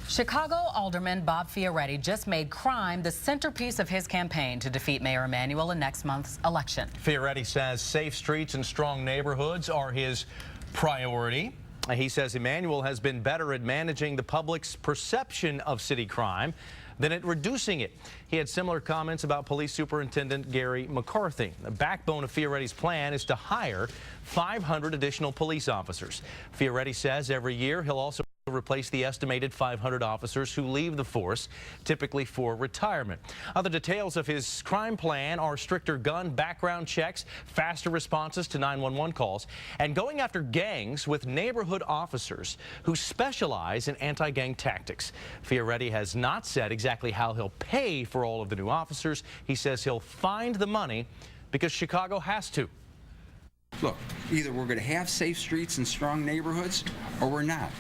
Chicago Alderman Bob Fioretti just made crime the centerpiece of his campaign to defeat Mayor Emanuel in next month's election. Fioretti says safe streets and strong neighborhoods are his priority. He says Emanuel has been better at managing the public's perception of city crime than at reducing it. He had similar comments about Police Superintendent Gary McCarthy. The backbone of Fioretti's plan is to hire 500 additional police officers. Fioretti says every year he'll also replace the estimated 500 officers who leave the force, typically for retirement. Other details of his crime plan are stricter gun background checks, faster responses to 911 calls, and going after gangs with neighborhood officers who specialize in anti-gang tactics. Fioretti has not said exactly how he'll pay for all of the new officers. He says he'll find the money because Chicago has to. Look, either we're going to have safe streets and strong neighborhoods or we're not.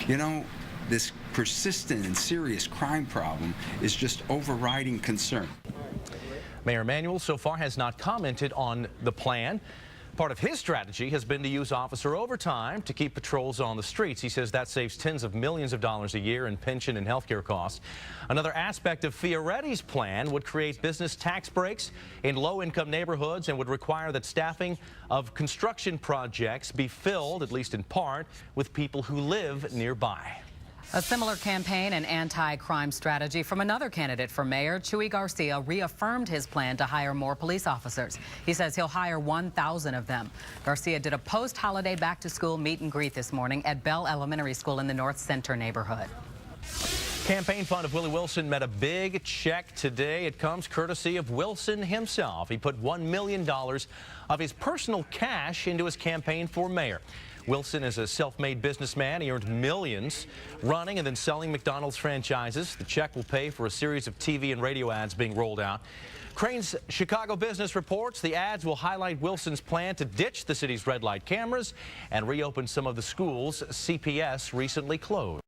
You know, this persistent and serious crime problem is just overriding concern. Mayor Emanuel so far has not commented on the plan. Part of his strategy has been to use officer overtime to keep patrols on the streets. He says that saves tens of millions of dollars a year in pension and health care costs. Another aspect of Fioretti's plan would create business tax breaks in low-income neighborhoods and would require that staffing of construction projects be filled, at least in part, with people who live nearby. A similar campaign and anti-crime strategy from another candidate for mayor. Chuy Garcia reaffirmed his plan to hire more police officers. He says he'll hire 1,000 of them. Garcia did a post-holiday back-to-school meet and greet this morning at Bell Elementary School in the North Center neighborhood. Campaign fund of Willie Wilson met a big check today. It comes courtesy of Wilson himself. He put $1 million of his personal cash into his campaign for mayor. Wilson is a self-made businessman. He earned millions running and then selling McDonald's franchises. The check will pay for a series of TV and radio ads being rolled out. Crane's Chicago Business reports the ads will highlight Wilson's plan to ditch the city's red light cameras and reopen some of the schools CPS recently closed.